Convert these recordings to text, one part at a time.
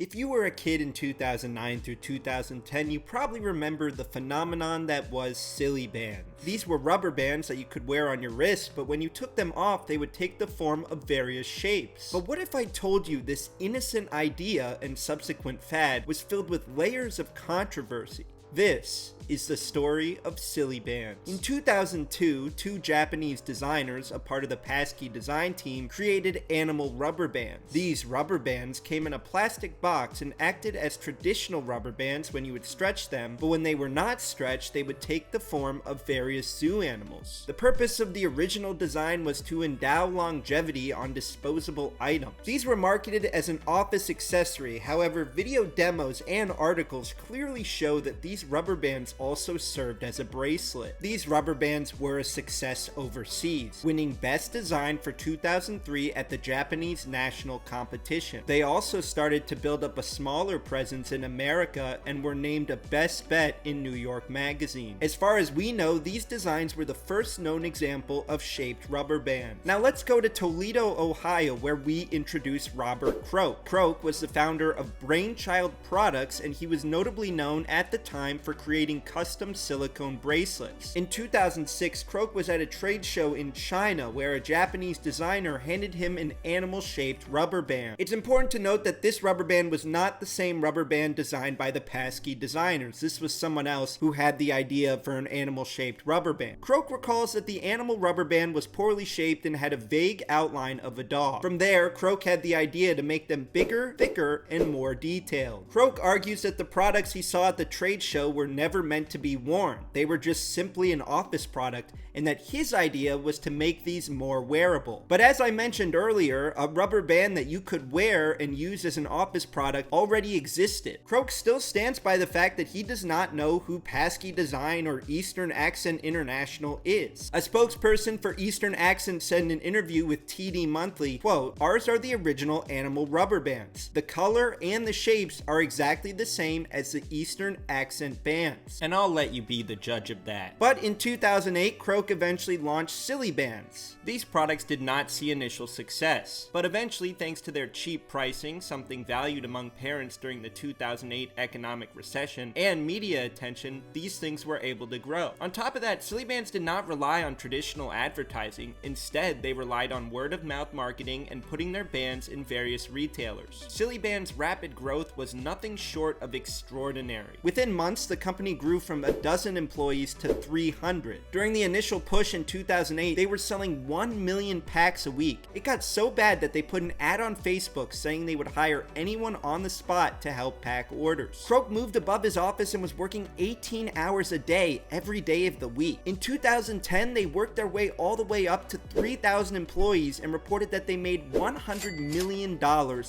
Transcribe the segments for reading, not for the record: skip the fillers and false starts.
If you were a kid in 2009 through 2010, you probably remember the phenomenon that was Silly Bandz. These were rubber bands that you could wear on your wrist, but when you took them off, they would take the form of various shapes. But what if I told you this innocent idea and subsequent fad was filled with layers of controversy? This is the story of Silly Bandz. In 2002, two Japanese designers, a part of the Passkey design team, created animal rubber bands. These rubber bands came in a plastic box and acted as traditional rubber bands when you would stretch them, but when they were not stretched, they would take the form of various zoo animals. The purpose of the original design was to endow longevity on disposable items. These were marketed as an office accessory, however, video demos and articles clearly show that these rubber bands also served as a bracelet. These rubber bands were a success overseas, winning Best Design for 2003 at the Japanese National Competition. They also started to build up a smaller presence in America and were named a Best Bet in New York Magazine. As far as we know, these designs were the first known example of shaped rubber bands. Now let's go to Toledo, Ohio, where we introduce Robert Croak. Croak was the founder of Brainchild products, and he was notably known at the time for creating custom silicone bracelets. In 2006, Croak was at a trade show in China where a Japanese designer handed him an animal-shaped rubber band. It's important to note that this rubber band was not the same rubber band designed by the Passkey designers. This was someone else who had the idea for an animal-shaped rubber band. Croak recalls that the animal rubber band was poorly shaped and had a vague outline of a dog. From there, Croak had the idea to make them bigger, thicker, and more detailed. Croak argues that the products he saw at the trade show were never meant to be worn. They were just simply an office product, and that his idea was to make these more wearable. But as I mentioned earlier, a rubber band that you could wear and use as an office product already existed. Croak still stands by the fact that he does not know who Passkey Design or Eastern Accent International is. A spokesperson for Eastern Accent said in an interview with TD Monthly, quote, "Ours are the original animal rubber bands. The color and the shapes are exactly the same as the Eastern Accent bands." And I'll let you be the judge of that. But in 2008, Croak eventually launched Silly Bandz. These products did not see initial success, but eventually, thanks to their cheap pricing, something valued among parents during the 2008 economic recession, and media attention, these things were able to grow. On top of that, Silly Bandz did not rely on traditional advertising. Instead, they relied on word-of-mouth marketing and putting their bands in various retailers. Silly Bandz' rapid growth was nothing short of extraordinary. Within months, the company grew from a dozen employees to 300. During the initial push in 2008, they were selling 1 million packs a week. It got so bad that they put an ad on Facebook saying they would hire anyone on the spot to help pack orders. Croak moved above his office and was working 18 hours a day every day of the week. In 2010, they worked their way all the way up to 3,000 employees and reported that they made $100 million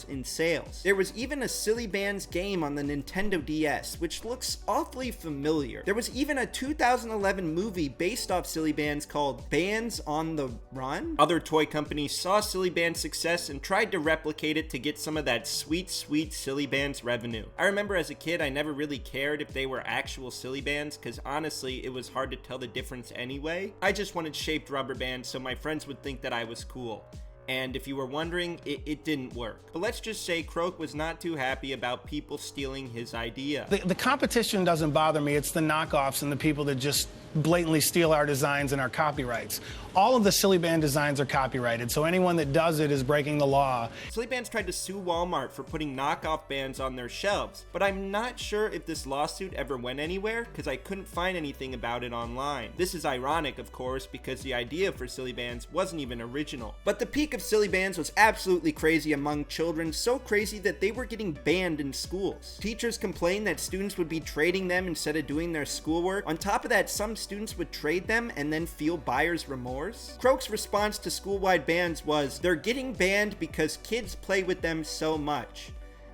in sales. There was even a Silly Bandz game on the Nintendo DS, which looks awfully familiar. There was even a 2011 movie based off Silly Bandz called Bandz on the Run. Other toy companies saw Silly Bandz' success and tried to replicate it to get some of that sweet, sweet Silly Bandz revenue. I remember as a kid, I never really cared if they were actual Silly Bandz, because honestly, it was hard to tell the difference anyway. I just wanted shaped rubber bands so my friends would think that I was cool. And if you were wondering, it didn't work. But let's just say Croak was not too happy about people stealing his idea. The competition doesn't bother me. It's the knockoffs and the people that just blatantly steal our designs and our copyrights. All of the Silly Bandz designs are copyrighted, so anyone that does it is breaking the law. Silly Bandz tried to sue Walmart for putting knockoff bands on their shelves, but I'm not sure if this lawsuit ever went anywhere because I couldn't find anything about it online. This is ironic, of course, because the idea for Silly Bandz wasn't even original. But the peak of Silly Bandz was absolutely crazy among children, so crazy that they were getting banned in schools. Teachers complained that students would be trading them instead of doing their schoolwork. On top of that, some students would trade them and then feel buyer's remorse. Croak's response to school-wide bans was, "They're getting banned because kids play with them so much."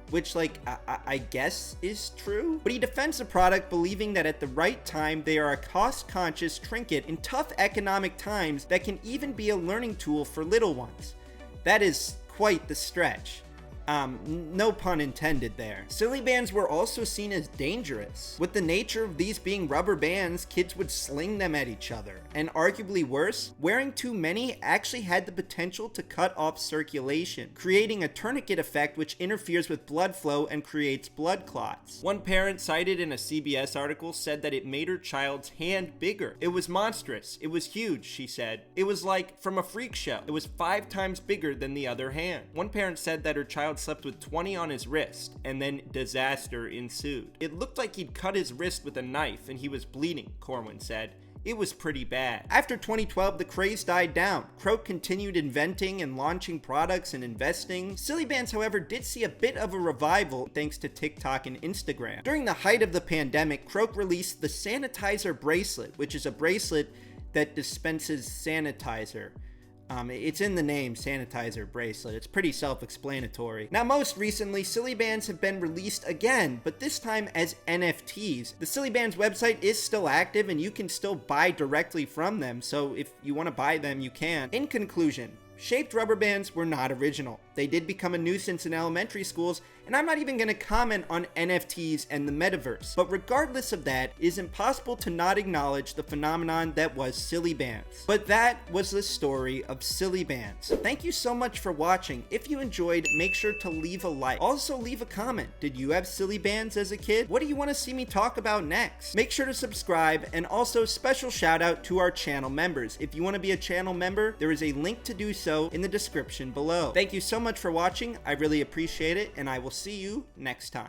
Which, like, I guess is true. But he defends the product, believing that at the right time, they are a cost-conscious trinket in tough economic times that can even be a learning tool for little ones. That is quite the stretch. No pun intended there. Silly Bandz were also seen as dangerous. With the nature of these being rubber bands, kids would sling them at each other. and arguably worse, wearing too many actually had the potential to cut off circulation, creating a tourniquet effect which interferes with blood flow and creates blood clots. One parent cited in a CBS article said that it made her child's hand bigger. It was monstrous. It was huge, she said. It was like from a freak show. It was 5 times bigger than the other hand. One parent said that her child slept with 20 on his wrist, and then disaster ensued. It looked like he'd cut his wrist with a knife and he was bleeding, Corwin said. It was pretty bad. After 2012, the craze died down. Croak continued inventing and launching products and investing. Sillybandz, however, did see a bit of a revival thanks to TikTok and Instagram. During the height of the pandemic, Croak released the Sanitizer Bracelet, which is a bracelet that dispenses sanitizer. It's in the name, sanitizer bracelet. It's pretty self-explanatory. Now, most recently, Sillybandz have been released again, but this time as NFTs. The Sillybandz website is still active and you can still buy directly from them, so if you want to buy them, you can. In conclusion, shaped rubber bands were not original. They did become a nuisance in elementary schools, and I'm not even going to comment on NFTs and the metaverse. But regardless of that, it is impossible to not acknowledge the phenomenon that was Sillybandz. But that was the story of Sillybandz. Thank you so much for watching. If you enjoyed, make sure to leave a like. Also leave a comment. Did you have Sillybandz as a kid? What do you want to see me talk about next? Make sure to subscribe, and also special shout out to our channel members. If you want to be a channel member, there is a link to do so in the description below. Thank you so much for watching. I really appreciate it, and I will see you next time.